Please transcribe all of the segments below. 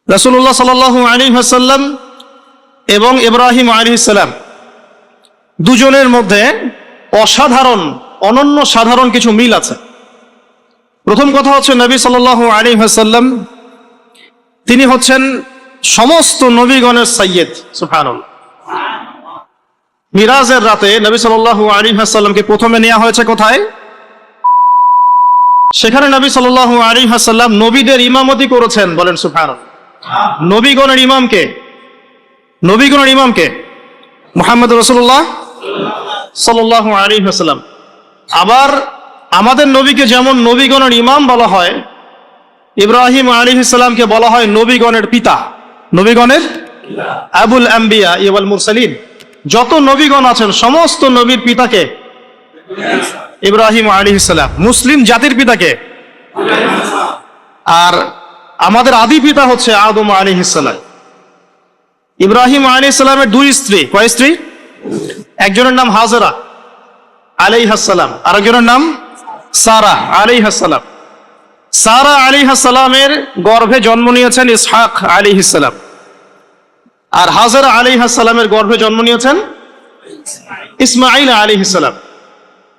রাসূলুল্লাহ সাল্লাল্লাহু আলাইহি ওয়াসাল্লাম এবং ইব্রাহিম আলাইহিস সালাম দুজনের মধ্যে অসাধারণ অনন্য সাধারণ কিছু মিল আছে। প্রথম কথা হচ্ছে নবী সাল্লাল্লাহু আলাইহি ওয়াসাল্লাম তিনি হচ্ছেন সমস্ত নবীগণের সাইয়্যিদ। সুবহানাল্লাহ। মিরাজের রাতে নবী সাল্লাল্লাহু আলাইহি ওয়াসাল্লামকে প্রথমে নেওয়া হয়েছে কোথায়? সেখানে নবী সাল্লাল্লাহু আলাইহি ওয়াসাল্লাম নবীদের ইমামতি করেছেন। বলেন সুবহানাল্লাহ। নবীগণের ইমামকে মুহাম্মদ রাসূলুল্লাহ সাল্লাল্লাহু আলাইহি ওয়াসাল্লাম। আবার আমাদের নবীকে যেমন নবীগণের ইমাম বলা হয়, ইব্রাহিম আলাইহিস সালামকে বলা হয় নবীগণের পিতা, নবীগণের আবুল আম্বিয়া ওয়াল মুরসালিন। যত নবীগণ আছেন সমস্ত নবীর পিতাকে ইব্রাহিম আলাইহিস সালাম। মুসলিম জাতির পিতাকে, আর আমাদের আদি পিতা হচ্ছে আদম আলাইহিস সালাম। ইব্রাহিম আলাইহিস সালামের দুই স্ত্রী, কয় স্ত্রী? একজনের নাম হাজরা আলাইহাস সালাম, আরেকজনের নাম সারা আলাইহাস সালাম। সারা আলাইহাস সালামের গর্ভে জন্ম নিয়েছেন ইসহাক আলাইহিস সালাম, আর হাজরা আলাইহাস সালামের গর্ভে জন্ম নিয়েছেন ইসমাঈল আলাইহিস সালাম।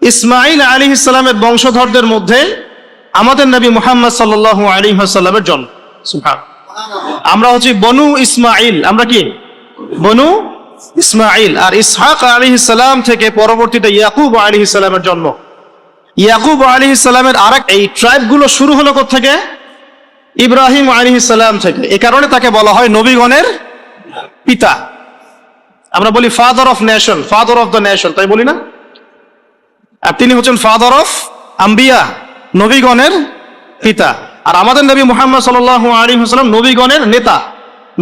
ইসমাঈল আলাইহিস সালামের বংশধরদের মধ্যে আমাদের নবী মুহাম্মদ সাল্লাল্লাহু আলাইহি ওয়াসাল্লামের জন্ম। সুবহানাল্লাহ। আমরা হচ্ছি বনু ইসমাঈল। আমরা কি? বনু ইসমাঈল। আর ইসহাক আলাইহিস সালাম থেকে পরবর্তীতে ইয়াকুব আলাইহিস সালামের জন্ম। ইয়াকুব আলাইহিস সালামের আরেক এই ট্রাইবগুলো শুরু হলো কোথা থেকে? ইব্রাহিম আলাইহিস সালাম থেকে। এই কারণে তাকে বলা হয় নবীগণের পিতা। আমরা বলি father of nation, father of the nation, তাই বলি না? আর তিনি হচ্ছেন ফাদার অফ আম্বিয়া, নবীগণের পিতা। আর আমাদের নবী মুহাম্মদ সাল্লাল্লাহু আলাইহি ওয়াসাল্লাম নবীগণের নেতা,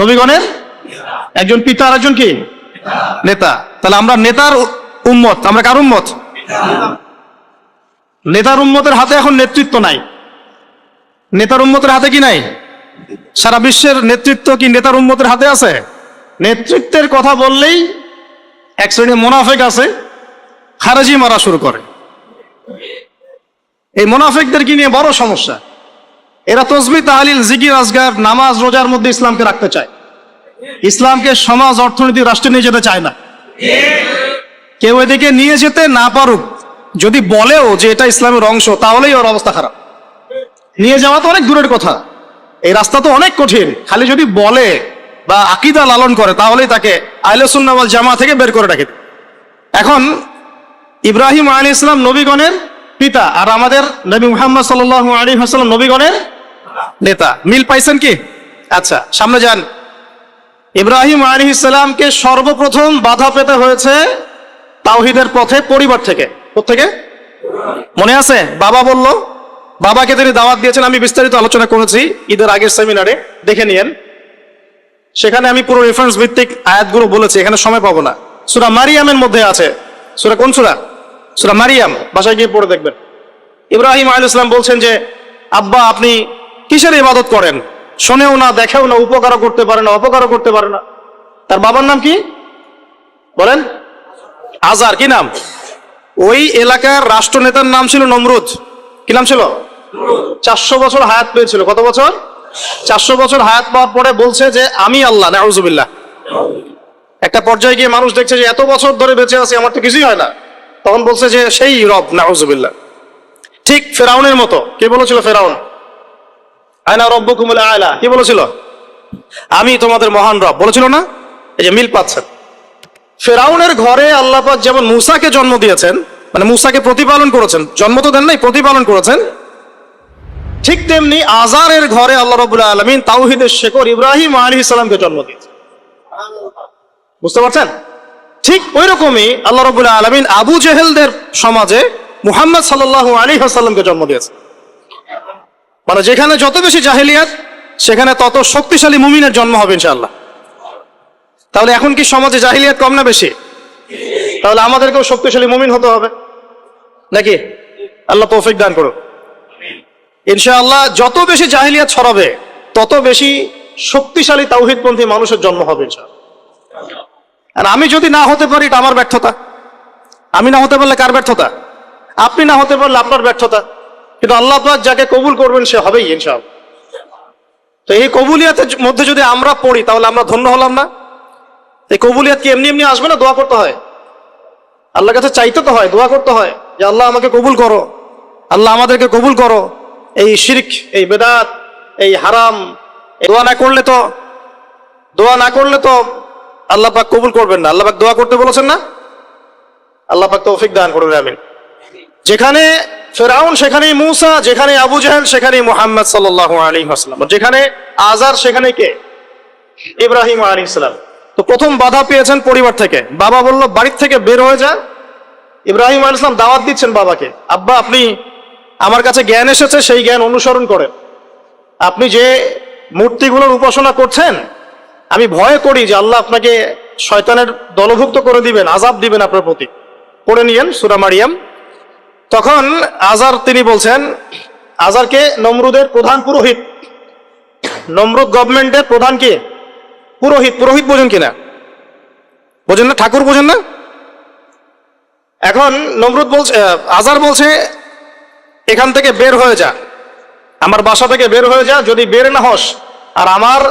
নবীগণের একজন পিতা আর একজন কি? নেতা। তাহলে আমরা নেতার উম্মত। আমরা কার উম্মত? নেতার উম্মতের হাতে এখন নেতৃত্ব নাই। নেতার উম্মতের হাতে কি নাই? সারা বিশ্বের নেতৃত্ব কি নেতার উম্মতের হাতে আছে? নেতৃত্বের কথা বললেই এক শ্রেণীর মুনাফিক আছে, খারেজি মারা শুরু করে। এই মুনাফিকদেরকে নিয়ে বড় সমস্যা। এরা তাসবিহ তাহলিল জিকির আজগার নামাজ রোজার মধ্যে ইসলামকে রাখতে চায়, ইসলামকে সমাজ অর্থনীতি রাষ্ট্রে নিয়ে যেতে চায় না। কেউ এদিকে নিয়ে যেতে না পারুক, যদি বলেও যে এটা ইসলামের অংশ, তাহলেই ওর অবস্থা খারাপ। নিয়ে যাওয়া তো অনেক দূরের কথা, এই রাস্তা তো অনেক কঠিন। খালি যদি বলে বা আকীদা লালন করে তাহলেই তাকে আহলে সুন্নাহ ওয়াল জামাত থেকে বের করে রাখে। এখন ইব্রাহিম আলাইহিস সালাম নবীগণের পিতা, আর আমাদের নবী মুহাম্মদ সাল্লাল্লাহু আলাইহি ওয়াসাল্লাম নবীগণের নেতা। মিল পাইছেন কি? আচ্ছা, সামনে যান। ইব্রাহিম আলাইহিস সালামকে সর্বপ্রথম বাধা পেতে হয়েছে তাওহীদের পথে পরিবার থেকে। কোত্থেকে? মনে আছে? বাবা বলল, বাবাকে তিনি দাওয়াত দিয়েছেন। আমি বিস্তারিত আলোচনা করেছি ঈদের আগের সেমিনারে, দেখে নিয়েন। সেখানে আমি পুরো রেফারেন্স ভিত্তিক আয়াতগুলো বলেছি, এখানে সময় পাবো না। সূরা মারিয়ামের মধ্যে আছে। সূরা কোন সূরা? সূরা মারিয়াম। বাসায় গিয়ে পড়ে দেখবেন। ইব্রাহিম আলাইহিস সালাম বলছেন যে, আব্বা আপনি কিসের ইবাদত করেন? শোনেও না, দেখেও না, উপকারও করতে পারে না, অপকারও করতে পারে না। তার বাবার নাম কি বলেন? আজার। কি নাম? ওই এলাকার রাষ্ট্রনেতার নাম ছিল নমরুদ। কি নাম ছিল? 400 বছর হায়াত পেয়েছিল। কত বছর? 400 বছর হায়াত পাওয়ার পরে বলছে যে আমি আল্লাহ। নাউজুবিল্লাহ। একটা পর্যায়ে গিয়ে মানুষ দেখছে যে এত বছর ধরে বেঁচে আছি, আমার তো কিছুই হয় না, তখন বলছে যে সেই রব। নাউজুবিল্লাহ। ঠিক ফেরাউনের মতো। কি বলেছিল ফেরাউন? আনা রব্বুকুমুল আ'লা। কি বলেছিল? আমি তোমাদের মহান রব বলেছিল না? এই যে মিল পাচ্ছেন। ফেরাউনের ঘরে আল্লাহ পাক যেমন মূসাকে জন্ম দিয়েছেন, মানে মূসাকে প্রতিপালন করেছেন, জন্ম তো দেন নাই, প্রতিপালন করেছেন, ঠিক তেমনি আজারের ঘরে আল্লাহ রাব্বুল আলামিন তাওহীদের শেকড় ইব্রাহিম আলাইহিস সালামকে জন্ম দিয়েছেন। বুঝতে পারছেন? ঠিক ওই রকমই আল্লাহ রাব্বুল আলামিন আবু জেহেলদের সমাজে মুহাম্মদ সাল্লাল্লাহু আলাইহি ওয়াসাল্লামকে জন্ম দিয়েছেন। মানে যেখানে যত বেশি জাহেলিয়াত, সেখানে তত শক্তিশালী মুমিনের জন্ম হবে ইনশাআল্লাহ। তাহলে এখন কি সমাজে জাহেলিয়াত কম না বেশি? তাহলে আমাদেরকেও শক্তিশালী মুমিন হতে হবে নাকি? আল্লাহ তৌফিক দান করুন। ইনশাআল্লাহ যত বেশি জাহেলিয়াত ছড়াবে, তত বেশি শক্তিশালী তাওহীদপন্থী মানুষের জন্ম হবে ইনশাআল্লাহ। আর আমি যদি না হতে পারি, এটা আমার ব্যর্থতা। আমি না হতে পারলে কার ব্যর্থতা? আপনি না হতে পারলে আপনার ব্যর্থতা। কিন্তু আল্লাহ পাক যাকে কবুল করবেন সে হবেই ইনশাআল্লাহ। তো এই কবুলিয়াতের মধ্যে যদি আমরা পড়ি তাহলে আমরা ধন্য হলাম না? এই কবুলিয়াত কি এমনি এমনি আসবে না? দোয়া করতে হয়, আল্লাহর কাছে চাইতে তো হয়, দোয়া করতে হয় যে আল্লাহ আমাকে কবুল করো, আল্লাহ আমাদেরকে কবুল করো। এই শিরক, এই বেদাত, এই হারাম, দোয়া না করলে তো আল্লাহ পাক কবুল করবেন না। আল্লাহ পাক দোয়া করতে বলেছেন না? আল্লাহ পাক তৌফিক দান করুন, আমিন। যেখানে ফেরাউন সেখানেই মূসা, যেখানে আবু জাহেল সেখানেই মুহাম্মদ সাল্লাল্লাহু আলাইহি ওয়াসাল্লাম, যেখানে আজার সেখানে কে? ইব্রাহিম আলাইহিস সালাম। তো প্রথম বাধা পেয়েছেন পরিবার থেকে। বাবা বলল বাড়ির থেকে বের হয়ে যা। ইব্রাহিম আলাইহিস সালাম দাওয়াত দিচ্ছেন বাবাকে, আব্বা আপনি, আমার কাছে জ্ঞান এসেছে, সেই জ্ঞান অনুসরণ করেন। আপনি যে মূর্তিগুলোর উপাসনা করছেন, আমি ভয় করি যে আল্লাহ আপনাকে শয়তানের দলভুক্ত করে দিবেন, আযাব দিবেন আপনার প্রতি। পড়ে নিয়েন সূরা মারিয়াম। তখন আজার তিনি বলছেন, আজারকে নমরুদের প্রধান পুরোহিত, নমরুদ গভর্নমেন্টের প্রধান কি? পুরোহিত। পুরোহিত বোঝেন কিনা? বোঝেন না? ঠাকুর বোঝেন না? এখন নমরুদ বলছে, আজার বলছে এখান থেকে বের হয়ে যা, আমার বাসা থেকে বের হয়ে যা। যদি বের না হস আর আমার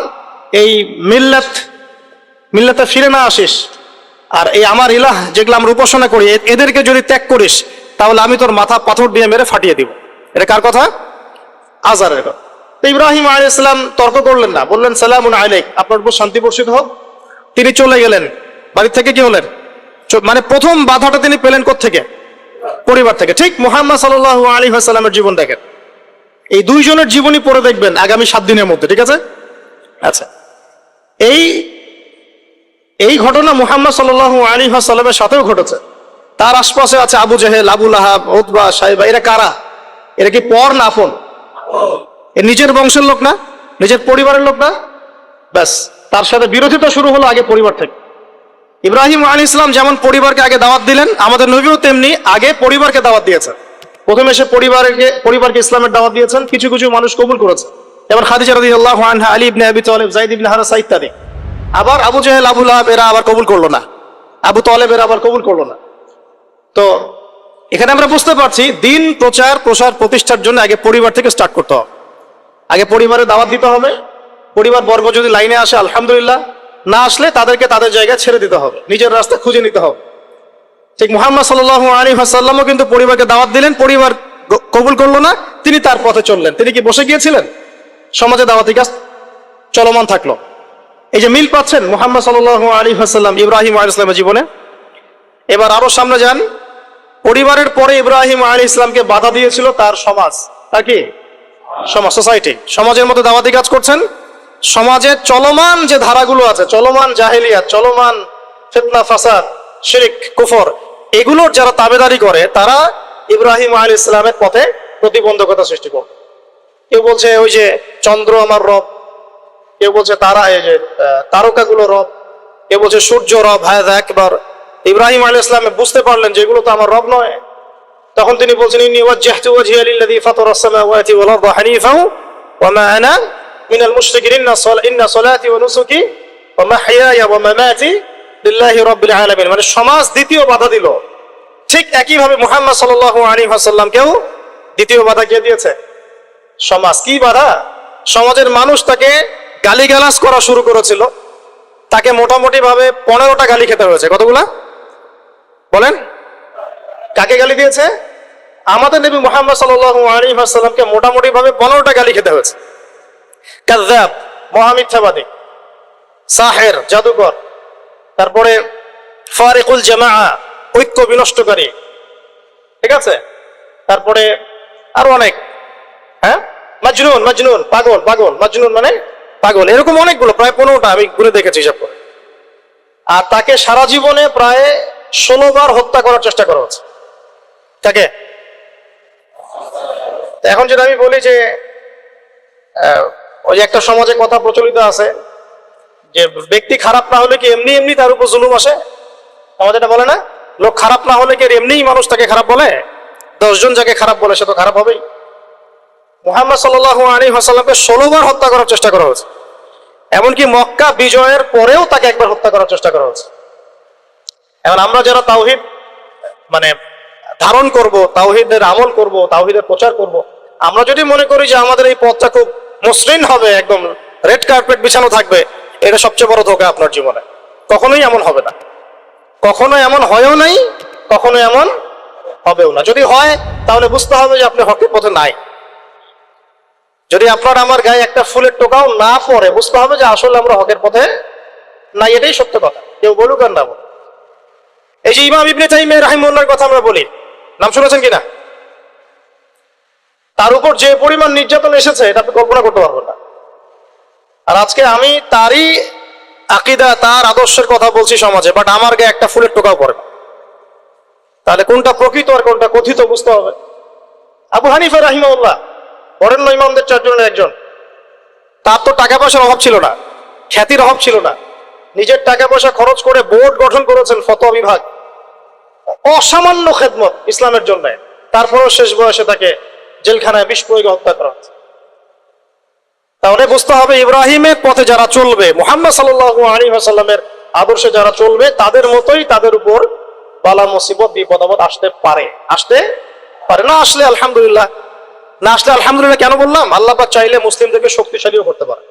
এই মিল্লাতে ফিরে না আসিস, আর এই আমার ইলাহ যেগুলো আমরা উপাসনা করি এদেরকে যদি ত্যাগ করিস, তাহলে আমি তোর মাথা পাথর দিয়ে মেরে ফাটিয়ে দিব। এটা কার কথা? আজারের কথা। তো ইব্রাহিম আলাইহিস সালাম তর্ক করলেন না, বললেন সালামুন আলাইক, আপনার উপর শান্তি বর্ষিত হোক। তিনি চলে গেলেন। বাড়ি থেকে কি হলেন? মানে প্রথম বাধাটা তিনি পেলেন কোত্থেকে? পরিবার থেকে। ঠিক মুহাম্মদ সাল্লাল্লাহু আলাইহি ওয়াসাল্লামের জীবন দেখেন, এই দুইজনের জীবনী পড়ে দেখবেন আগামী 7 দিনের মধ্যে, ঠিক আছে? আচ্ছা, এই ঘটনা মুহাম্মদ সাল্লাল্লাহু আলাইহি ওয়াসাল্লামের সাথেও ঘটেছে। তার আশপাশে আছে আবু জাহেল, আবু লাহাব, উতবা, সাইবা। এরা কারা? এরা কি পর না আপন? এর নিজের বংশের লোক না, নিজের পরিবারের লোক না। ব্যাস, তার সাথে বিরোধিতা শুরু হলো আগে পরিবার থেকে। ইব্রাহিম আলাইহিস সালাম যেমন পরিবারকে আগে দাওয়াত দিলেন, আমাদের নবীও তেমনি আগে পরিবারকে দাওয়াত দিয়েছেন। প্রথমে সে পরিবারকে ইসলামের দাওয়াত দিয়েছেন। কিছু কিছু মানুষ কবুল করেছে, এবার খাদিজা রাদিয়াল্লাহু আনহা, আলী ইবনে আবি তালিব, যায়েদ ইবনে হারেসা ইত্যাদি। আবার আবু জাহেল, আবু লাহাব এরা আবার কবুল করলো না, আবু তালেব এরা আবার কবুল করলো না। তো এখানে আমরা বুঝতে পারছি দিন প্রসার প্রতিষ্ঠার জন্য আগে পরিবার থেকে স্টার্ট করতে হবে। আগে পরিবারে দাওয়াত দিতে হবে। পরিবার বর্গ যদি লাইনে আসে আলহামদুলিল্লাহ, না আসলে তাদেরকে তাদের জায়গায় ছেড়ে দিতে হবে, নিজের রাস্তা খুঁজে নিতে হবে। ঠিক মুহাম্মদ সাল্লাল্লাহু আলাইহি ওয়াসাল্লামও কিন্তু পরিবারকে দাওয়াত দিলেন, পরিবার কবুল করলো না, তিনি তার পথে চললেন। তিনি কি বসে গিয়েছিলেন? সমাজে দাওয়াতি কাজ চলমান থাকলো। এই যে মিল পাচ্ছেন মুহাম্মদ সাল্লাল্লাহু আলাইহি ওয়াসাল্লাম ইব্রাহিম আলাইহিস সালামের জীবনে। এবার আরো সামনে যান। পরিবারের পরে ইব্রাহিম আলাইহিস সালামকে বাধা দিয়েছিল তার সমাজ। তা কি? সমাজ, সোসাইটি। সমাজের মধ্যে দাওয়াতি কাজ করছেন। সমাজের চলমান যে ধারাগুলো আছে, চলমান জাহেলিয়াত, চলমান ফিতনা, ফাসাদ, শিরক, কুফর, এগুলোর যারা তাবেদারি করে তারা ইব্রাহিম আলাইহিস সালামের পথে প্রতিবন্ধকতা সৃষ্টি করে। কেউ বলছে ওই যে চন্দ্র আমার রব, কেউ বলছে তারা, এই যে তারকাগুলো রব, কেউ বলছে সূর্য রব। হায়াত একবার ইব্রাহিম আলাইহিস সালাম বুঝতে পারলেন যে এগুলো তো আমার রব নয়। তখন তিনি বলছেন ইন্নী ওয়াজ্জাহতু ওয়াজহিয়া লিল্লাযী ফাতারাস সামাওয়াতি ওয়াল আরদা হানিফাও ওয়া মা আনা মিনাল মুশরিকিন ইন্না সলাতি ওয়া নুসুকি ওয়া মাহইয়ায়া ওয়া মামাতি লিল্লাহি রাব্বিল আলামিন। মানে সমাজ দ্বিতীয় বাধা দিল। ঠিক একই ভাবে মুহাম্মদ সাল্লাল্লাহু আলাইহি ওয়াসাল্লামকেও দ্বিতীয় বাধা কে দিয়েছে? সমাজ। কি বাধা? সমাজের মানুষ তাকে গালিগালাজ করা শুরু করেছিল। তাকে মোটামুটি ভাবে 15টা গালি খেতে হয়েছে। কতগুলা বলেন? কাকে গালি দিয়েছে? আমাদের নবী মুহাম্মদ সাল্লাল্লাহু আলাইহি ওয়াসাল্লামকে মোটামুটি ভাবে 15টা গালি খেতে হয়েছে। কাযযাব, মহামিথ্যাবাদী, সাহের, জাদুকর, তারপরে ফারিকুল জামাআ, ঐক্য বিনষ্টকারী, ঠিক আছে? তারপরে আরো অনেক, হ্যাঁ, মাজনুন, পাগল, মাজনুন মানে পাগল, এরকম অনেকগুলো, প্রায় 15টা আমি ঘুরে দেখেছি হিসাব করে। আর তাকে সারা জীবনে প্রায় 16 বার হত্যা করার চেষ্টা করা হচ্ছে। তাকে এখন যেটা আমি বলি যে ওই একটা সমাজে কথা প্রচলিত আছে যে ব্যক্তি খারাপ না হলে কি এমনি এমনি তার উপর জুলুম আসে। আমাদের এটা বলে না, লোক খারাপ না হলে কি এমনিই মানুষ তাকে খারাপ বলে? 10 জন যাকে খারাপ বলে সে তো খারাপ হবেই। মুহাম্মদ সাল্লাল্লাহু আলাইহি ওয়াসাল্লামকে 16 বার হত্যা করার চেষ্টা করা হয়েছে। এমনকি মক্কা বিজয়ের পরেও তাকে একবার হত্যা করার চেষ্টা করা হয়েছে। এখন আমরা যারা তাওহীদ মানে ধারণ করব, তাওহীদের আমল করব, তাওহীদের প্রচার করব, আমরা যদি মনে করি যে আমাদের এই পথটা খুব মসৃণ হবে, একদম রেড কার্পেট বিছানো থাকবে, এটা সবচেয়ে বড় ধোঁকা আপনার জীবনে। কখনোই এমন হবে না, কখনো এমন হয়ও নাই, কখনো এমন হবেও না। যদি হয় তাহলে বুঝতে হবে যে আপনি হকের পথে নাই। যদি আপনার আমার গায়ে একটা ফুলের টোকাও না পড়ে, বুঝতে হবে যে আসলে আমরা হকের পথে নাই। এটাই সত্য কথা, কেউ বলুক আর না বলুক। এই যে ইমাম ইবনে তাইমিয়া রাহিমাহুল্লাহর কথা আমরা বলি, নাম শুনেছেন কিনা? তার উপর যে পরিমাণ নির্যাতন এসেছে এটা আপনি কল্পনা করতে পারবেন না। আর আজকে আমি তারই আকীদা, তার আদর্শের কথা বলছি সমাজে, বাট আমার গায়ে একটা ফুলের টোকাও পড়ে না। তাহলে কোনটা প্রকৃত আর কোনটা কথিত বুঝতে হবে। আবু হানিফা রাহিমাহুল্লাহ বরেণ্য ইমামদের 4 জনের একজন। তার তো টাকা পয়সার অভাব ছিল না, খ্যাতির অভাব ছিল না, নিজের টাকা পয়সা খরচ করে বোর্ড গঠন করেছেন, ফতোয়া বিভাগ, অসামান্য খেদমত ইসলামের জন্য। তারপরও শেষ বয়সে তাকে জেলখানায় বিষ প্রয়োগে হত্যা করা হয়েছে। তাহলে বুঝতে হবে ইব্রাহিমের পথে যারা চলবে, মুহাম্মদ সাল্লাল্লাহু আলাইহি ওয়াসাল্লামের আদর্শে যারা চলবে, তাদের মতোই তাদের উপর বালা মুসিবত বিপদ আপদ আসতে পারে, আসতে পারে। না আসলে আলহামদুলিল্লাহ, না আসলে আলহামদুলিল্লাহ কেন বললাম? আল্লাহ পাক চাইলে মুসলিমদেরকে শক্তিশালীও করতে পারে।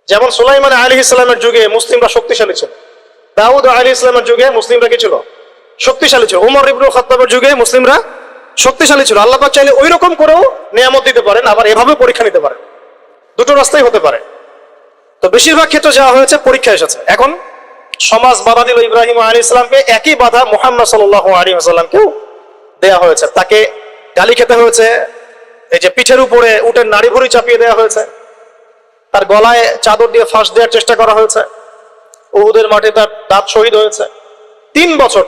যেমন সুলাইমান আলাইহিস সালামের যুগে মুসলিমরা শক্তিশালী ছিল, দাউদ আলাইহিস সালামের যুগে মুসলিমরা কি ছিল? শক্তিশালী ছিল। ওমর ইবনে খাত্তাবের যুগে মুসলিমরা শক্তিশালী ছিল। আল্লাহ পাক চাইলে ওই রকম করেও নিয়ামত দিতে পারেন, আবার এভাবে পরীক্ষা নিতে পারেন। দুটো রাস্তাই হতে পারে। তো বেশিরভাগ ক্ষেত্রে যাওয়া হয়েছে পরীক্ষা এসেছে। এখন সমাজ বাধা দিল ইব্রাহিম আলাইহিস সালামকে, একই বাধা মুহাম্মদ সাল্লাল্লাহু আলাইহি ওয়াসাল্লামকেও দেয়া হয়েছে। তাকে গালি খেতে হয়েছে, এই যে পিঠের উপরে উটের নাড়ি ভুঁড়ি চাপিয়ে দেওয়া হয়েছে, তার গলায় চাদর দিয়ে ফাঁস দেওয়ার চেষ্টা করা হয়েছে, উহুদের মাঠে তার দাঁত শহীদ হয়েছে। 3 বছর,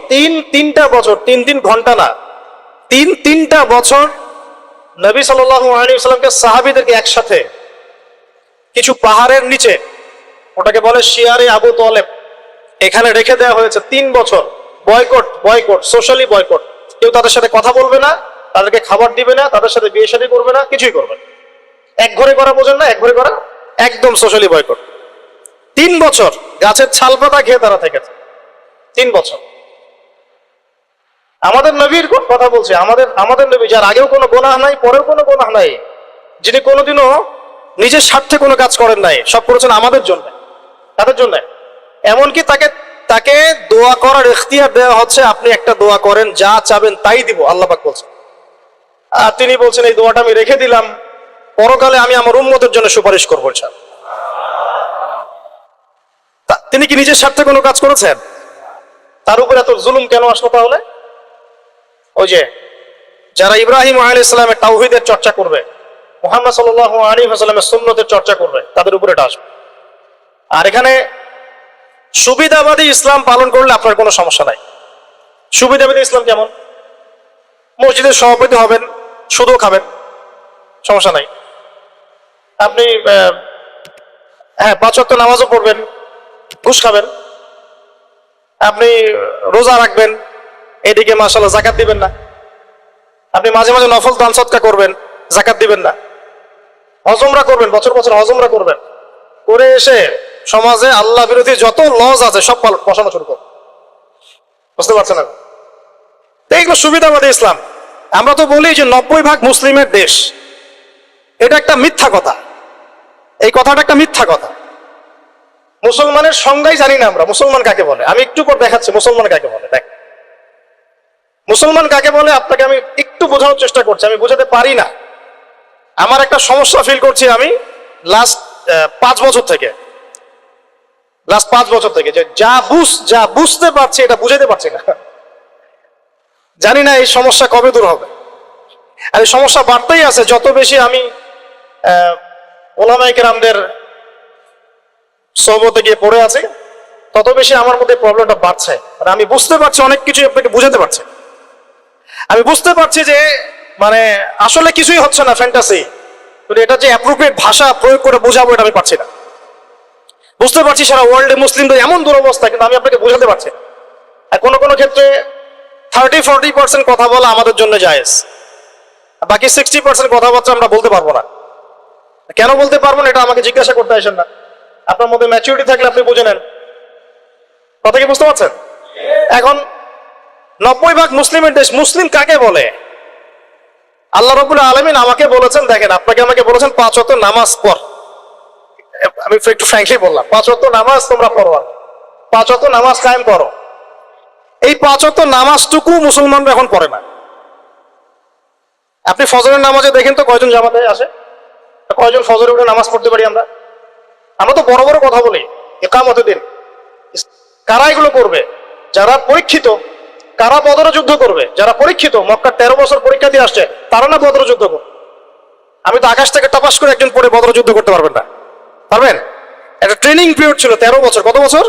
তিনটা বছর, 3 ঘন্টা না, 3টা বছর নবী সাল্লাল্লাহু আলাইহি ওয়াসাল্লামকে সাহাবীদেরকে একসাথে কিছু পাহাড়ের নিচে, ওটাকে বলে শিয়ারে আবু তালেব, এখানে রেখে দেওয়া হয়েছে 3 বছর। Boycott, socially boycott. কেউ তাদের সাথে কথা বলবে না, তাদেরকে খাবার দিবে না, তাদের সাথে বিয়ে শাদী করবে না, কিছুই করবে না। এক ঘরে করা, বোঝেন না? এক ঘরে করা, একদম সোশ্যালি বয়কট। 3 বছর গাছের ছাল পাতা খেয়ে তারা থেকেছে, 3 বছর। আমাদের নবীর কথা বলছে, আমাদের নবী যার আগেও কোনো গুনাহ নাই, পরেও কোনো গুনাহ নাই, যিনি কোনোদিনও নিজের স্বার্থে কোনো কাজ করেন নাই, সব করেছেন আমাদের জন্য, তাদের জন্য। এমনকি তাকে দোয়া করার ইখতিয়ার দেওয়া হচ্ছে, আপনি একটা দোয়া করেন, যা চাবেন তাই দিব, আল্লাহ পাক বলছেন। আর তিনি বলছেন এই দোয়াটা আমি রেখে দিলাম, পরকালে আমি আমার উম্মতের জন্য সুপারিশ করবো ইনশাআল্লাহ। তিনি কি নিজের স্বার্থে কোনো কাজ করেছেন? তার উপর এত জুলুম কেন আসলো তাহলে? ওই যে যারা ইব্রাহিম আলাইহিস সালামের তাওহীদের চর্চা করবে, মুহাম্মদ সাল্লাল্লাহু আলাইহি ওয়াসাল্লামের সুন্নতের চর্চা করবে, তাদের উপরে এটা আসবে। আর এখানে সুবিধাবাদী ইসলাম পালন করলে আপনার কোনো সমস্যা নাই। সুবিধাবাদী ইসলাম কেমন? মসজিদের সভাপতি হবেন, সুদও খাবেন, সমস্যা নাই। আপনি 5 ওয়াক্ত নামাজও পড়বেন, ঘুষ খাবেন। আপনি রোজা রাখবেন, এদিকে মাশাআল্লাহ যাকাত দিবেন না। আপনি মাঝে মাঝে নফল দান সদকা করবেন, যাকাত দিবেন না। হজ উমরা করবেন, বছর বছর হজ উমরা করবেন, করে এসে সমাজে আল্লাহ বিরোধী যত লজ আছে সব বসানো শুরু করবেন। বুঝতে পারছেন না? এইগুলো সুবিধাবাদী ইসলাম। আমরা তো বলি যে 90% মুসলিমের দেশ, এটা একটা মিথ্যা কথা। এই কথাটা একটা মিথ্যা কথা। মুসলমানের সংজ্ঞাই জানি না আমরা, মুসলমান কাকে বলে। আমি একটু পর দেখাচ্ছি মুসলমান কাকে বলে। দেখ, মুসলমান কাকে বলে আপনাকে আমি একটু বোঝানোর চেষ্টা করছি, আমি বোঝাতে পারি না। আমার একটা সমস্যা ফিল করছি আমি লাস্ট 5 বছর থেকে, যে যা বুঝতে পারছি এটা বুঝাতে পারছি না। জানি না এই সমস্যা কবে দূর হবে। আর এই সমস্যা বাড়তেই আছে, যত বেশি আমি ওলামায়ে কেরামদের সোহবতে গিয়ে পড়ে আছি, তত বেশি আমার মধ্যে প্রবলেমটা বাড়ছে। মানে আমি বুঝতে পারছি অনেক কিছু, আপনাকে বুঝাতে পারছি। আমি বুঝতে পারছি যে মানে আসলে কিছুই হচ্ছে না, ফ্যান্টাসি। কিন্তু এটা যে অ্যাপ্রোপ্রিয়েট ভাষা প্রয়োগ করে বোঝাবো, এটা আমি পারছি না। বুঝতে পারছি সারা ওয়ার্ল্ডে মুসলিমদের এমন দুরবস্থা, কিন্তু আমি আপনাকে বোঝাতে পারছি না। আর কোনো কোনো ক্ষেত্রে 30-40% কথা বলা আমাদের জন্য জায়েজ, বাকি 60% কথাবার্তা আমরা বলতে পারবো না। কেন বলতে পারবো না এটা আমাকে জিজ্ঞাসা করতে আসেন না। আপনার মধ্যে ম্যাচুরিটি থাকলে আপনি বুঝে নেন। কথা কি বুঝতে পারছেন? এখন 90% মুসলিমের দেশ, মুসলিম কাকে বলে? আল্লাহ রাব্বুল আলামিন আমাকে বলেছেন, দেখেন, আমাকে বলেছেন 5 ওয়াক্ত নামাজ পড়। আমি একটু ফ্র্যাঙ্কলি বললাম, 5 ওয়াক্ত নামাজ তোমরা পড়ো, 5 ওয়াক্ত নামাজ কায়েম করো। এই 5 ওয়াক্ত নামাজটুকু মুসলমানরা এখন পড়ে না। আপনি ফজরের নামাজে দেখেন তো কয়জন জামাতে আসে, কয়জন ফজরে উঠে নামাজ পড়তে পারি আমরা? আমরা তো বড় বড় কথা বলি, ইকামতের দিন। কারা এগুলো করবে? যারা পরীক্ষিত। কারা বদরে যুদ্ধ করবে? যারা পরীক্ষিত, মক্কার 13 বছর পরীক্ষা দিয়ে আসছে, তারা না বদরে যুদ্ধ করবে? আমি তো আকাশ থেকে টপাস করে একজন পড়ে বদরে যুদ্ধ করতে পারবেন না, পারবেন? একটা ট্রেনিং পিরিয়ড ছিল 13 বছর। কত বছর?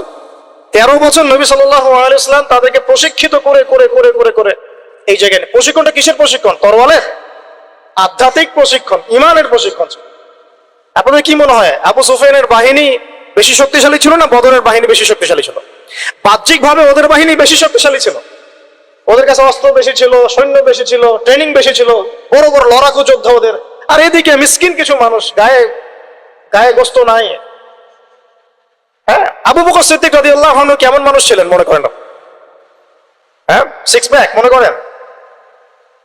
13 বছর নবী সাল্লাল্লাহু আলাইহি ওয়াসাল্লাম তাদেরকে প্রশিক্ষিত করে করে করে করে করে এই জায়গায়। প্রশিক্ষণটা কিসের প্রশিক্ষণ? তরওয়ালের? আধ্যাত্মিক প্রশিক্ষণ, ইমানের প্রশিক্ষণ। আপনাদের কি মনে হয় আবু সুফিয়ানের বাহিনী বেশি শক্তিশালী ছিল না বদরের বাহিনী বেশি শক্তিশালী ছিল? বাহ্যিক ভাবে ওদের বাহিনী বেশি শক্তিশালী ছিল। ওদের কাছে অস্ত্র বেশি ছিল, সৈন্য বেশি ছিল, ট্রেনিং বেশি ছিল, বড় বড় লড়াকু যোদ্ধা ওদের। আর এদিকে মিসকিন কিছু মানুষ, গায়ে গায়ে গোস্ত নাই। হ্যাঁ, আবু বকর সিদ্দিক রাদিয়াল্লাহু আনহু কেমন মানুষ ছিলেন মনে করেন? হ্যাঁ, 6 প্যাক মনে করেন?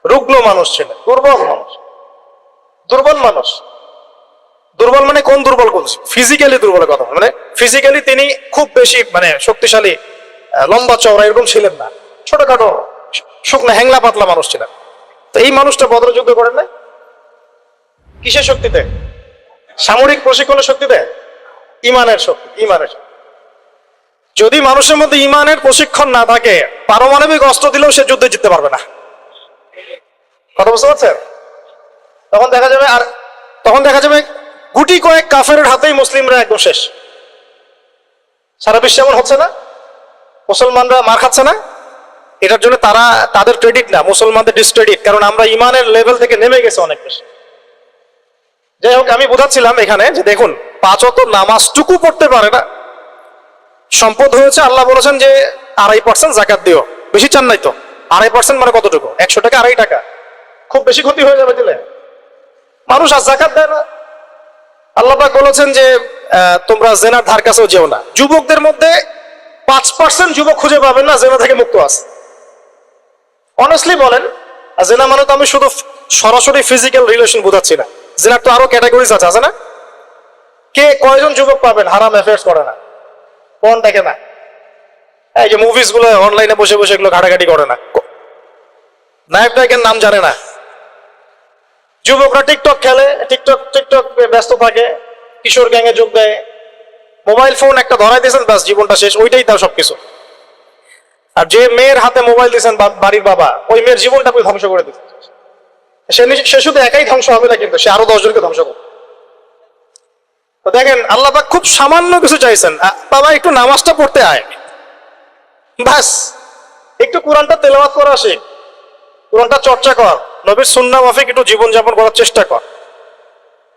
রুগ্ন মানুষ ছিলেন, দুর্বল মানুষ, দুর্বল মানুষ। দুর্বল মানে কোন দুর্বল বলছি? ফিজিক্যালি দুর্বলের কথা, মানে ফিজিক্যালি তিনি খুব বেশি মানে শক্তিশালী, লম্বা চওড়া এরকম ছিলেন না, ছোটখাটো শুকনো হ্যাংলা পাতলা মানুষ ছিলেন। তো এই মানুষটা বদর যুদ্ধ করেন না কিসের শক্তিতে? সামরিক প্রশিক্ষণের শক্তিতে? ইমানের শক্তি, ইমানের শক্তি। যদি মানুষের মধ্যে ইমানের প্রশিক্ষণ না থাকে, পারমাণবিক অস্ত্র দিলেও সে যুদ্ধে জিততে পারবে না। কথা বুঝতে পারছেন? তখন দেখা যাবে গুটি কয়েক কাফেরের হাতেই মুসলিমরা একদম শেষ। সারা বিশ্বে এমন হচ্ছে না? মুসলমানরা মার খাচ্ছে না? এটার জন্য তাদের ক্রেডিট না, মুসলমানদের ডিসক্রেডিট, কারণ আমরা ইমানের লেভেল থেকে নেমে গেছে অনেক বেশি। যাই হোক, আমি বোঝাচ্ছিলাম এখানে যে দেখুন, 5 ওয়াক্ত নামাজটুকু পড়তে পারে না। সম্পদ হয়েছে, আল্লাহ বলেছেন যে 2.5% যাকাত দিও। বেশি চান নাই তো? 2.5% মানে কতটুকু? 100 টাকা 2.5 টাকা, খুব বেশি ক্ষতি হয়ে যাবে দিলে। মানুষ আর যাকাত দেয় না। আল্লাহ পাক বলেছেন যে তোমরা জেনার ধার কাছেও যেও না। যুবকদের মধ্যে 5% যুবক খুঁজে পাবেন না জেনা থেকে মুক্ত আছে। অনেস্টলি বলেন, জেনা মানে তো আমি শুধু সরাসরি ফিজিক্যাল রিলেশন বোঝাচ্ছি না, জেনার তো আরো ক্যাটাগরিজ আছে না? কয়জন যুবক পাবেন হারাম অ্যাফেয়ার্স করে না, পর্ন দেখে না, এই যে মুভিজ গুলো অনলাইনে বসে বসে এগুলো ঘাটাঘাটি করে না, নায়ক নায়কের নাম জানে না। যুবকরা টিকটক খেলে, টিকটক ব্যস্ত থাকে, কিশোর গ্যাংয়ে যোগ দেয়, মোবাইল ফোন একটা ধরাই দিয়েছেন, ব্যাস জীবনটা শেষ, ওইটাই তার সবকিছু। আর যে মেয়ের হাতে মোবাইল দিয়েছেন বাড়ির বাবা, ওই মেয়ের জীবনটাকে ধ্বংস করে দিচ্ছে। সে শুধু একাই ধ্বংস হবে না, কিন্তু সে আরো 10 জনকে ধ্বংস করবে। তো দেখেন, আল্লাহ পাক খুব সামান্য কিছু চাইছেন, বাবা একটু নামাজটা পড়তে আয়, ব্যাস একটু কোরআনটা তেলাওয়াত করা আসে, কোরআনটা চর্চা কর, নবীর সুন্নাহ মাফিক একটু জীবনযাপন করার চেষ্টা কর।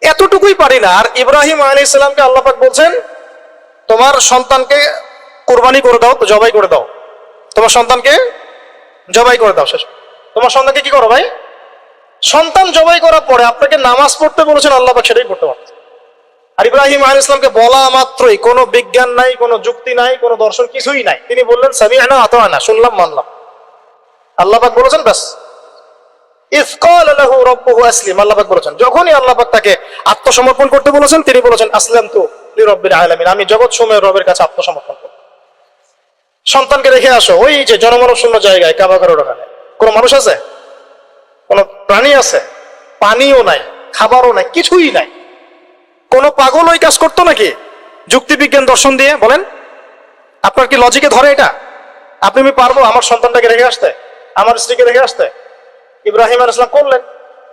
এতটুকুই পারি না। আর ইব্রাহিম আলাইহিস সালামকে আল্লাহ পাক বলছেন, তোমার সন্তানকে কোরবানি করে দাও, জবাই করে দাও, তোমার সন্তানকে জবাই করে দাও। শেষ, তোমার সন্তানকে কি করো ভাই? সন্তান জবাই করার পরে আপনাকে নামাজ পড়তে বলেছেন, আল্লাহ পাক সেটাই করতে পারছে। আর ইব্রাহিম আলাইহিস সালামকে বলা মাত্রই কোনো বিজ্ঞান নাই, কোনো যুক্তি নাই, কোনো দর্শন কিছুই নাই, তিনি বললেন সামি'না আতা'না, শুনলাম মানলাম। আল্লাহ পাক বলেছেন ব্যাস। ইয ক্বালা লাহু রাব্বুহু আসলিম, আল্লাহ পাক বলেছেন, যখনই আল্লাহ পাক তাকে আত্মসমর্পণ করতে বলেছেন, তিনি বলেছেন আসলামতু লিরাব্বিল আলামিন, আমি জগৎ সমূহের রবের কাছে আত্মসমর্পণ করব। সন্তানকে রেখে আসো ওই যে জনমানব শূন্য জায়গায়, কাবা ঘরের ওখানে। কোনো মানুষ আছে? কোনো প্রাণী আছে? পানিও নাই, খাবারও নাই, কিছুই নাই। কোন পাগল ওই কাজ করতো নাকি যুক্তি বিজ্ঞান দর্শন দিয়ে? বলেন, আপনার কি লজিকে ধরে এটা? আমি পারবো আমার সন্তানটাকে রেখে আসতে, আমার স্ত্রীকে রেখে আসতে? ইব্রাহিম আলাইহিস সালাম করলেন।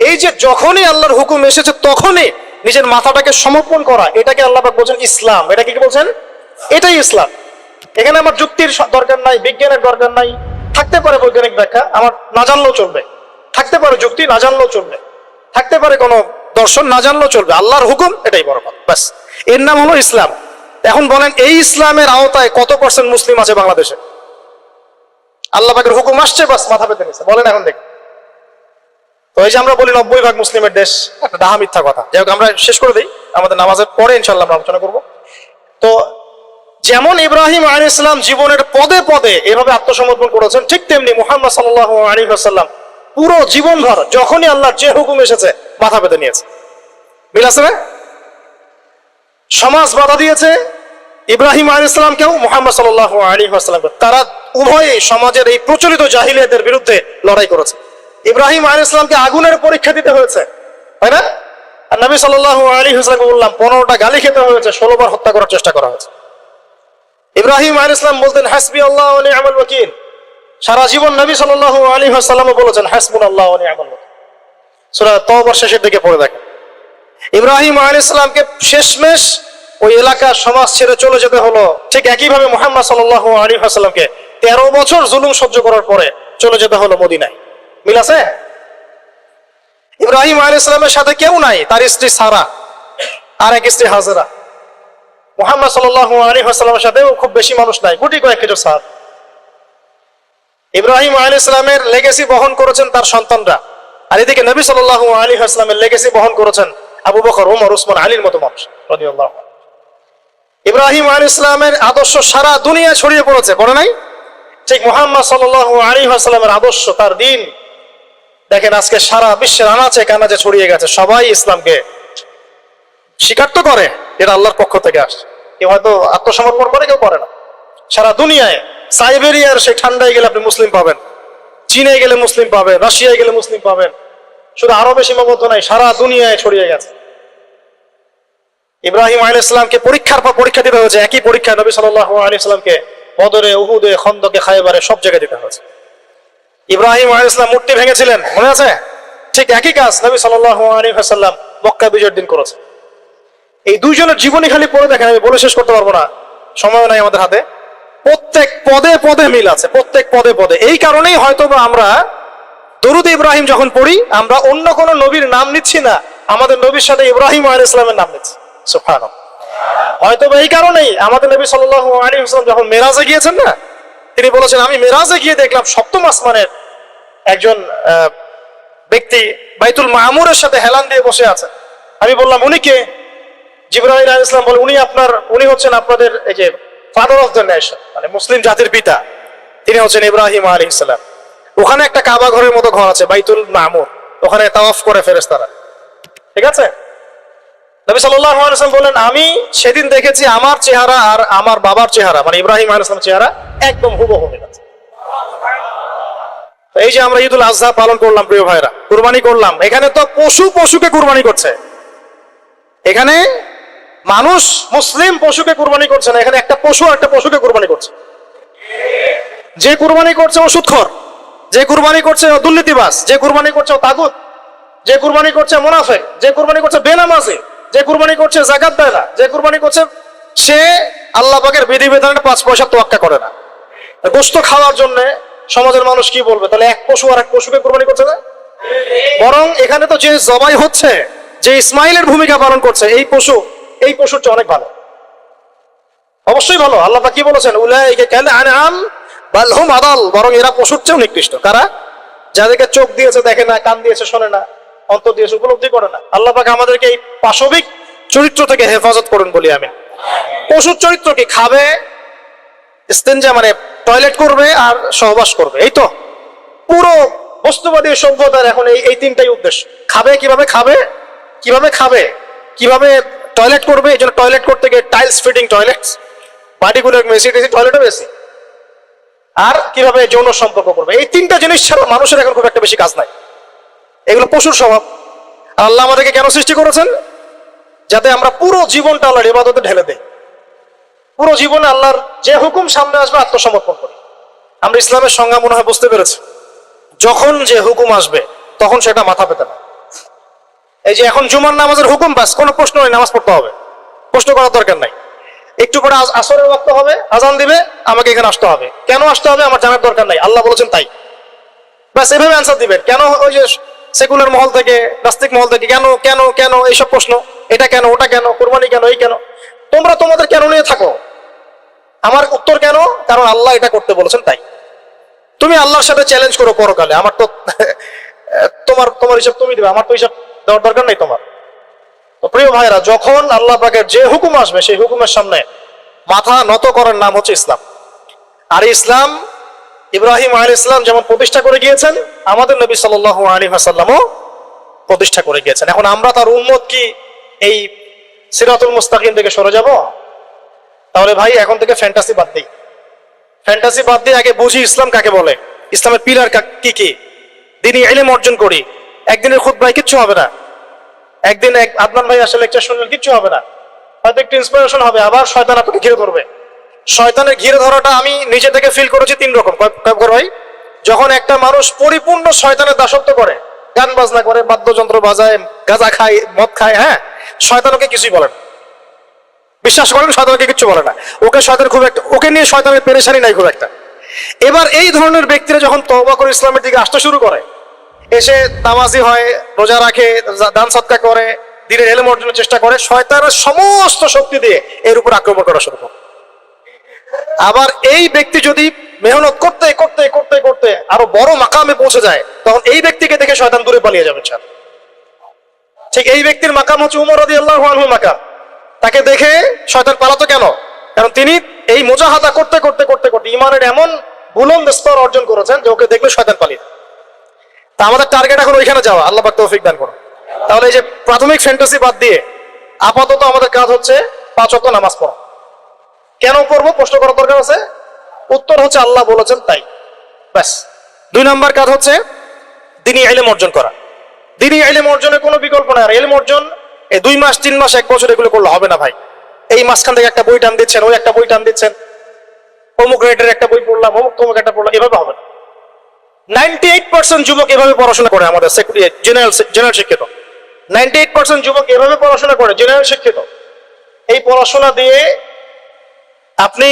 এই যে যখনই আল্লাহর হুকুম এসেছে তখনই নিজের মাথাটাকে সমর্পণ করা, এটাকে আল্লাহ পাক বলছেন ইসলাম। এটা কি বলছেন? এটাই ইসলাম। এখানে আমার যুক্তির দরকার নাই, বিজ্ঞানের দরকার নাই। থাকতে পারে বৈজ্ঞানিক ব্যাখ্যা, আমার না জানলেও চলবে। থাকতে পারে যুক্তি, না জানলেও চলবে। থাকতে পারে কোনো দর্শন, না জানলেও চলবে। আল্লাহর হুকুম, এটাই বড় কথা, ব্যাস। এর নাম হলো ইসলাম। এখন বলেন, এই ইসলামের আওতায় কত % মুসলিম আছে বাংলাদেশে? আল্লাহ পাকের হুকুম আসছে, বাস মাথা পেতে নিচ্ছে। বলেন এখন দেখ। তো এই যে আমরা বলি 90% মুসলিমের দেশ, একটা ডাহা মিথ্যা কথা। যাই হোক, আমরা শেষ করে দিই, আমাদের নামাজের পরে ইনশাআল্লাহ আমরা আলোচনা করবো। তো যেমন ইব্রাহিম আলাইহিস সালাম জীবনের পদে পদে এভাবে আত্মসমর্পণ করেছেন, ঠিক তেমনি মুহাম্মদ সাল্লাল্লাহু আলাইহি ওয়াসাল্লাম পুরো জীবনভর যখনই আল্লাহর যে হুকুম এসেছে মাথা পেতে নিয়েছে। মিল আছে না? সমাজ বাধা দিয়েছে ইব্রাহিম আলাইহিস সালামকেও, মুহাম্মদ সাল্লাল্লাহু আলাইহি ওয়াসাল্লামকে। তারা উভয়ে সমাজের এই প্রচলিত জাহিলিয়াতের বিরুদ্ধে লড়াই করেছে। ইব্রাহিম আলাইহিস সালামকে আগুনের পরীক্ষা দিতে হয়েছে, তাই না? আর নবী সাল্লাল্লাহু আলাইহি ওয়াসাল্লামকে বললাম 15টা গালি খেতে হয়েছে, 16 বার হত্যা করার চেষ্টা করা হয়েছে। ইব্রাহিম আলাইহিস সালাম বলতেন হাসবি আল্লাহ ওয়া নি'মাল ওয়াকিল। সারা জীবন নবী সাল্লাল্লাহু আলাইহি ওয়াসাল্লামও বলেছেন হাসবুনাল্লাহু ওয়া নি'মাল ওয়াকিল। সূরা তাওবার শেষের দিকে পড়ে দেখেন। ইব্রাহিম আলাইহিস সালামকে শেষমেশ ওই এলাকা সমাজ ছেড়ে চলে যেতে হলো। ঠিক একইভাবে মুহাম্মদ সাল্লাল্লাহু আলাইহি ওয়াসাল্লামকে 13 বছর জুলুম সহ্য করার পরে চলে যেতে হলো মদিনায়। মিল আছে? ইব্রাহিম আলাইহিস সালামের সাথে কেউ নাই, তার স্ত্রী সারা আর এক স্ত্রী হাজেরা। মুহাম্মদ সাল্লাল্লাহু আলাইহি ওয়াসাল্লামের সাথেও খুব বেশি মানুষ নাই, গুটি কয়েক কিছু সার। ইব্রাহিম আলাইহিস সালামের লেগেসি বহন করেছেন তার সন্তানরা, আর এদিকে নবী সাল্লাল্লাহু আলাইহি ওয়াসাল্লামের লেগেসি বহন করেছেন আবু বকর, ওমর, উসমান, আলীর মতো মানুষ রাদিয়াল্লাহু আনহু। ইব্রাহিম আলাইহিস সালামের আদর্শ সারা দুনিয়া ছড়িয়ে পড়েছে, পড়ে নাই? ঠিক মুহাম্মদ সাল্লাল্লাহু আলাইহি ওয়াসাল্লামের আদর্শ, তার দ্বীন দেখেন আজকে সারা বিশ্বের আনাচে কানাচে ছড়িয়ে গেছে। সবাই ইসলামকে স্বীকার তো করে, এটা আল্লাহর পক্ষ থেকে আসছে। কেউ হয়তো আত্মসমর্পণ করে, কেউ করে না। সারা দুনিয়ায়, সাইবেরিয়ার সেই ঠান্ডায় গেলে আপনি মুসলিম পাবেন, চীনে গেলে মুসলিম পাবেন, রাশিয়ায় গেলে মুসলিম পাবেন। শুধু আরবে সীমাবদ্ধ নাই, সারা দুনিয়ায় ছড়িয়ে গেছে। ইব্রাহিম আলাইহিস সালামকে পরীক্ষার পর পরীক্ষা দিতে হয়েছে। একই পরীক্ষা নবী সাল্লাল্লাহু আলাইহি সাল্লামকে বদরে, উহুদে, খন্দকে, খায়বারে সব জায়গায় দিতে হয়েছে। ইব্রাহিম আলাইহিস সালাম মূর্তি ভেঙেছিলেন, মনে আছে? ঠিক একই কাজ নবী সাল্লাল্লাহু আলাইহি ওয়াসাল্লাম মক্কা বিজয়ের দিন করেছে। এই দুইজনের জীবনী খালি পড়ে দেখেন, আমি বলে শেষ করতে পারবো না, সময় নাই আমাদের হাতে। প্রত্যেক পদে পদে মিল আছে, প্রত্যেক পদে পদে। এই কারণেই হয়তো আমরা দরুদ ইব্রাহিম যখন পড়ি, আমরা অন্য কোন নবীর নাম নিচ্ছি না, আমাদের নবীর সাথে ইব্রাহিম আলাইহিস সালামের নাম নিচ্ছি। সুবহানাল্লাহ। হয়তো এই কারণেই আমাদের নবী সাল্লাল্লাহু আলাইহি ওয়াসাল্লাম যখন মেরাজে গিয়েছেন না, তিনি বলেছেন আমি মেরাজে গিয়ে দেখলাম 7ম আসমানের একজন ব্যক্তি বাইতুল মামুরের সাথে হেলান দিয়ে বসে আছেন। আমি বললাম উনি কে? জিবরাইল আলাইহিস সালাম বলে উনি হচ্ছেন আপনাদের এই যে ফাদার অফ দ্য নেশন, মানে মুসলিম জাতির পিতা, তিনি হচ্ছেন ইব্রাহিম আলাইহিস সালাম। ওখানে একটা কাবা ঘরের মতো ঘর আছে বাইতুল মামুর, ওখানে তাওয়াফ করে ফেরেশতারা, ঠিক আছে? নবী সাল্লাল্লাহু আলাইহি ওয়াসাল্লাম বলেন আমি সেদিন দেখেছি আমার চেহারা আর আমার বাবার চেহারা, মানে ইব্রাহিম আলাইহিস সালামের চেহারা একদম হুবহু মিল আছে। এই যে আমরা ঈদুল আজহা পালন করলাম প্রিয় ভাইরা, কুরবানি করলাম, এখানে তো পশুকে কুরবানি করছে। এখানে মানুষ মুসলিম পশুকে কুরবানি করছে না, এখানে একটা পশু আর একটা পশুকে কুরবানি করছে। যে কুরবানি করছে ও সুদখোর, যে কুরবানি করছে ও দুর্নীতিবাজ, যে কুরবানি করছে ও তাগুত, যে কুরবানি করছে মুনাফিক, যে কুরবানি করছে বেনামাজি, যে কুরবানি করছে যাকাত দেয় না, যে কুরবানি করছে সে আল্লাহ পাকের বিধিবিধানের 5 পয়সা তোয়াক্কা করে না। গোশত খাওয়ার জন্য সমাজের মানুষ কি বলবে? তাহলে এক পশু আর এক পশুকে কুরবানি করছে না? বরং এখানে তো যে জবাই হচ্ছে, যে ইসমাইলের ভূমিকা পালন করছে, এই পশুর চেয়ে অনেক ভালো, অবশ্যই ভালো। আল্লাহ পাক কি বলেছেন? উলাইকা কাল আনআম বাল হুম আদাল, বরং এরা পশুর চেয়েও নিকৃষ্ট। কারা? যাদেরকে চোখ দিয়েছে দেখে না, কান দিয়েছে শোনে না, অন্তর দিয়েছে উপলব্ধি করে না। আল্লাহ পাক আমাদেরকে এই পাশবিক চরিত্র থেকে হেফাজত করুন বলি আমি। পশুর চরিত্র কি? খাবে, ইস্তেনজা মানে টয়লেট করবে আর সহবাস করবে, এই তো পুরো বস্তুবাদী সভ্যতার এখন এই 3টাই উদ্দেশ্য। খাবে, কিভাবে খাবে, কিভাবে খাবে, কিভাবে টয়লেট করবে, এই জন্য টয়লেট করতে গিয়ে টাইলস ফিটিং টয়লেটস, বাড়িগুলো মেসি টয়লেটও বেশি, আর কিভাবে যৌন সম্পর্ক করবে। এই 3টা জিনিস ছাড়া মানুষের এখন খুব একটা বেশি কাজ নাই। এগুলো পশুর স্বভাব। আল্লাহ আমাদেরকে কেন সৃষ্টি করেছেন? যাতে আমরা পুরো জীবনটা আল্লাহর ইবাদতে ঢেলে দেই, পুরো জীবনে আল্লাহর যে হুকুম সামনে আসবে আত্মসমর্পণ করি। আমরা ইসলামের সংজ্ঞা মনে হয় বুঝতে পেরেছি। যখন যে হুকুম আসবে তখন সেটা মাথা পেতে না। এই যে এখন জুমার নামাজের হুকুম, বাস কোনো প্রশ্ন নেই, নামাজ পড়তে হবে, প্রশ্ন করার দরকার নাই। একটু পরে আসরের ওয়াক্ত হবে, আজান দিবে, আমাকে এখানে আসতে হবে। কেন আসতে হবে আমার জানার দরকার নাই, আল্লাহ বলেছেন তাই, বাস এভাবে অ্যান্সার দিবেন। কেন ওই যে সেকুলার মহল থেকে, নাস্তিক মহল থেকে কেন কেন কেন এইসব প্রশ্ন, এটা কেন, ওটা কেন, কুরবানি কেন, এই কেন, তোমরা তোমাদের কেন নিয়ে থাকো। আমার উত্তর কেন? কারণ আল্লাহ এটা করতে বলেছেন তাই। তুমি আল্লাহর সাথে চ্যালেঞ্জ করো পরকালে, আমার তো তোমার হিসাব তুমি দিবে, আমার তো হিসাব দেওয়ার দরকার নেই তোমার। তো প্রিয় ভাইরা, যখন আল্লাহ পাকের যে হুকুম আসবে সেই হুকুমের সামনে মাথা নত করার নাম হচ্ছে ইসলাম। আর ইসলাম ইব্রাহিম আলাইহিস সালাম যেমন প্রতিষ্ঠা করে গিয়েছেন, আমাদের নবী সাল্লাল্লাহু আলাইহি ওয়াসাল্লামও প্রতিষ্ঠা করে গিয়েছেন। এখন আমরা তার উম্মত কি এই সিরাতুল মুস্তাকিম থেকে সরে যাব? তাহলে ভাই এখন থেকে ফ্যান্টাসি বাদ দিই। ফ্যান্টাসি বাদ দিয়ে আগে বুঝি ইসলাম কাকে বলে, ইসলামের পিলার কি কি, দিনই ইলম অর্জন করি। একদিনের খুতবায় কিচ্ছু হবে না, একদিন আদনান ভাই আসলে লেকচার শুনলেন কিচ্ছু হবে না, হয়তো একটু ইন্সপিরেশন হবে, আবার শয়তান আপনাকে ঘিরে ধরবে। শয়তানের ঘিরে ধরাটা আমি নিজে থেকে ফিল করেছি তিন রকম। কয় ভাই? যখন একটা মানুষ পরিপূর্ণ শয়তানের দাসত্ব করে, গান বাজনা করে, বাদ্যযন্ত্র বাজায়, গাঁজা খায়, মদ খায়, হ্যাঁ, শয়তান ওকে কিছুই বলে না। বিশ্বাস করেন, শয়তানকে কিচ্ছু বলে না। ওকে শয়তান খুব একটা, ওকে নিয়ে শয়তানের পেরেশানি নাই খুব একটা। এবার এই ধরনের ব্যক্তিরা যখন তওবা করে ইসলামের দিকে আসতে শুরু করে, এসে নামাজি হয়, রোজা রাখে, দান সদকা করে, দিনের ইলম অর্জনের চেষ্টা করে, শয়তানের সমস্ত শক্তি দিয়ে এর উপর আক্রমণ করা শুরু করে। আবার এই ব্যক্তি যদি মেহনত করতে করতে করতে করতে আরো বড় মাকামে পৌঁছে যায়, তখন এই ব্যক্তিকে দেখে শয়তান দূরে পালিয়ে যাবে। ঠিক এই ব্যক্তির মাকাম হচ্ছে উমর রাদিয়াল্লাহু আনহু মাকাম। তাকে দেখে শয়তান পালাতো কেন? কারণ তিনি এই মুজাহাদা করতে করতে করতে করতে ইমানের এমন বুলন্দ স্তর অর্জন করেছেন যে ওকে দেখলে শয়তান পালিয়ে। তা আমাদের টার্গেট এখন ওইখানে যাওয়া, আল্লাহ পাক তৌফিক দান করুন। তাহলে এই যে প্রাথমিক ফ্যান্টাসি বাদ দিয়ে আপাতত আমাদের কাজ হচ্ছে 5 ওয়াক্ত নামাজ পড়া। কেন পড়বো প্রশ্ন করার দরকার আছে? উত্তর হচ্ছে আল্লাহ বলেছেন তাই, ব্যাস। 2 নম্বর কাজ হচ্ছে দ্বীনি ইলম অর্জন করা। দ্বীনি ইলম অর্জনের কোনো বিকল্প নাই। আর ইলম অর্জন এই 2 মাস 3 মাস 1 বছর এগুলো করলে হবে না ভাই। এই মাঝখান থেকে একটা বই টান দিচ্ছেন, ওই একটা বই টান দিচ্ছেন, অমুক রেটের একটা বই পড়লাম, অমুক তমুক একটা পড়লাম, এভাবে হবে না। 98% যুবক এভাবে পড়াশোনা করে আমাদের জেনারেল শিক্ষিত। 98% যুবক এভাবে পড়াশোনা করে, জেনারেল শিক্ষিত। এই পড়াশোনা দিয়ে আপনি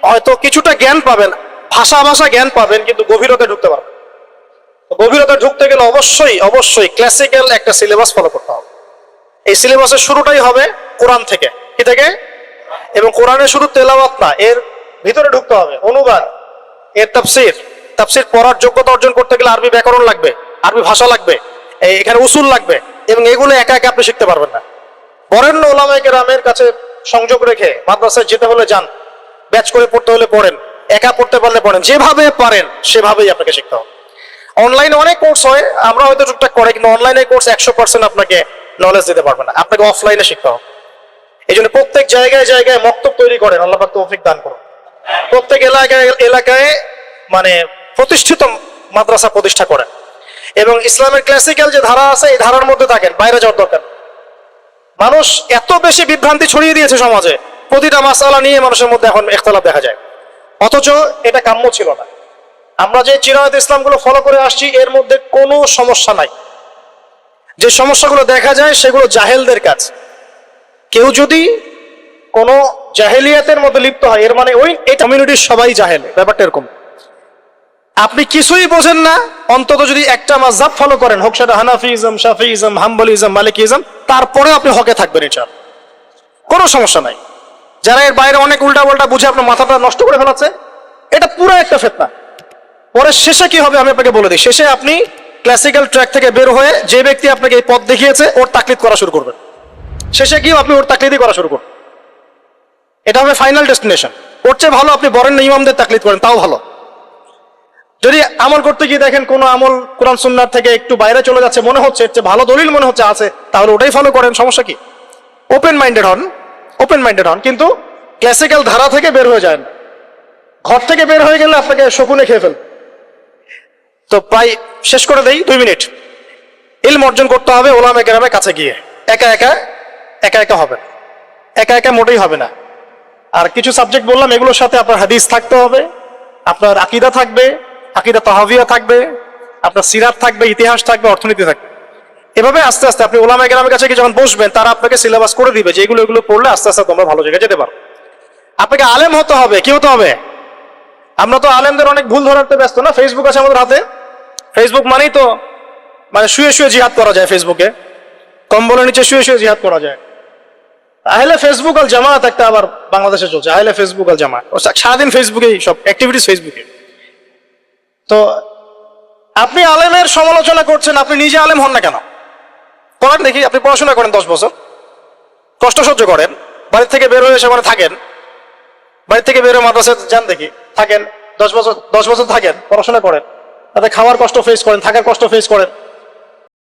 হয়তো কিছুটা জ্ঞান পাবেন, ভাষা জ্ঞান পাবেন, কিন্তু গভীরতা ঢুকতে পারবেন। গভীরতা ঢুকতে গেলে অবশ্যই অবশ্যই ক্লাসিক্যাল একটা সিলেবাস ফলো করতে হবে। এই সিলেবাসের শুরুটাই হবে কোরআন থেকে। কি থেকে? এবং কোরআনের শুধু তেলাওয়াত না, এর ভিতরে ঢুকতে হবে অনুবাদ, এর তাফসীর পড়ার যোগ্যতা অর্জন করতে গেলে আরবি ব্যাকরণ লাগবে, আরবি ভাষা লাগবে, এখানে উসুল লাগবে, এবং এগুলো একা একা আপনি শিখতে পারবেন না। বরেণ্য ওলামায়ে কেরামের কাছে সংযোগ রেখে মাদ্রাসায় যেতে হলে যান, ব্যাচ করে পড়তে হলে পড়েন, একা পড়তে পারলে পড়েন, যেভাবে পারেন সেভাবেই আপনাকে শিখতে হবে। অনলাইনে অনেক কোর্স হয়, আমরা হয়তো টুকটাক করে, কিন্তু অনলাইনে কোর্স 100% আপনাকে নলেজ দিতে পারবে না, আপনাকে অফলাইনে শিখতে হবে। এই জন্য প্রত্যেক জায়গায় জায়গায় মক্তব তৈরি করেন, আল্লাহ পাক তৌফিক দান করুন। প্রত্যেক এলাকায় মানে প্রতিষ্ঠিত মাদ্রাসা প্রতিষ্ঠা করেন, এবং ইসলামের ক্লাসিক্যাল যে ধারা আছে এই ধারার মধ্যে থাকেন, বাইরে যাওয়ার দরকার। মানুষ এত বেশি বিভ্রান্তি ছড়িয়ে দিয়েছে সমাজে, প্রতিটা মাসআলা নিয়ে মানুষের মধ্যে এখন ইখতিলাফ দেখা যায়, অথচ এটা কাম্য ছিল না। আমরা যে চিরায়ত ইসলামগুলো ফলো করে আসছি এর মধ্যে কোনো সমস্যা নাই। যে সমস্যাগুলো দেখা যায় সেগুলো জাহেলদের কাজ। কেউ যদি কোনো জাহেলিয়াতের মধ্যে লিপ্ত হয়, এর মানে ওই এই কমিউনিটির সবাই জাহেল, ব্যাপারটা এরকম। আপনি কিছুই বোঝেন না, অন্তত যদি একটা মাযহাব ফলো করেন, হোক সেটা হানাফিজম, শাফিইজম, হাম্বলিজম, মালিকিজম, তারপরে আপনি হকে থাকবেন, ইনশাআল্লাহ কোনো সমস্যা নাই। যারা এর বাইরে অনেক উল্টা পাল্টা বুঝে আপনার মাথাটা নষ্ট করে ফেলাচ্ছে, এটা পুরো একটা ফিতনা। পরে শেষে কি হবে আমি আপনাকে বলে দিই। শেষে আপনি ক্লাসিক্যাল ট্র্যাক থেকে বের হয়ে যে ব্যক্তি আপনাকে এই পথ দেখিয়েছে ওর তাকলিদ করা শুরু করবেন। শেষে গিয়েও আপনি ওর তাকলিদই করা শুরু করবেন। এটা হবে ফাইনাল ডেস্টিনেশন। ওর চেয়ে ভালো আপনি বরেণ্য ইমামদের তাকলিদ করেন, তাও ভালো। যদি আমল করতে গিয়ে দেখেন কোনো আমল কোরআন সুন্নাহ থেকে একটু বাইরে চলে যাচ্ছে, মনে হচ্ছে এর চেয়ে ভালো দলিল মনে হচ্ছে আছে, তাহলে ওটাই ফলো করেন, সমস্যা কি? ওপেন মাইন্ডেড হন, কিন্তু ক্লাসিক্যাল ধারা থেকে বের হয়ে যায় না। ঘর থেকে বের হয়ে গেলে আপনাকে শকুনে খেয়ে ফেল। তো প্রায় শেষ করে দেই, 2 মিনিট। ইলম অর্জন করতে হবে ওলামায়ে কেরামের কাছে গিয়ে, একা একা হবে, একা একা মোটেই হবে না। আর কিছু সাবজেক্ট বললাম, এগুলোর সাথে আপনার হাদিস থাকতে হবে, আপনার আকীদা থাকবে, আকীদা তাহাবিয়া থাকবে, আপনার সিরাত থাকবে, ইতিহাস থাকবে, অর্থনীতি থাকবে। এভাবে আস্তে আস্তে আপনি ওলামায়ে কেরামের কাছে গিয়ে যখন বসবেন, তারা আপনাকে সিলেবাস করে দিবে যে এগুলো পড়লে আস্তে আস্তে তোমরা ভালো জায়গায় যেতে পারো। আপনাকে আলেম হতে হবে। কি হতে হবে? আমরা তো আলেমদের অনেক ভুল ধরাতে ব্যস্ত না। ফেসবুক আছে আমাদের হাতে, ফেসবুক মানেই তো মানে শুয়ে শুয়ে জিহাদ করা যায়, ফেসবুকে কম্বলের নিচে শুয়ে শুয়ে জিহাদ করা যায়। আহলে ফেসবুক আল জামাত একটা আবার বাংলাদেশে চলছে, আহলে ফেসবুক আল জামাত, সারাদিন ফেসবুকেই সব অ্যাক্টিভিটিস ফেসবুকে। তো আপনি আলেমের সমালোচনা করছেন, আপনি নিজে আলেম হন না কেন? করেন দেখি। আপনি পড়াশোনা করেন 10 বছর, কষ্ট সহ্য করেন, বাড়ি থেকে বের হয়ে সেখানে থাকেন, বাড়ি থেকে বের হয়ে মাদ্রাসায় যান দেখি, থাকেন 10 বছর থাকেন, পড়াশোনা করেন, তাতে খাওয়ার কষ্ট ফেস করেন, থাকার কষ্ট ফেস করেন,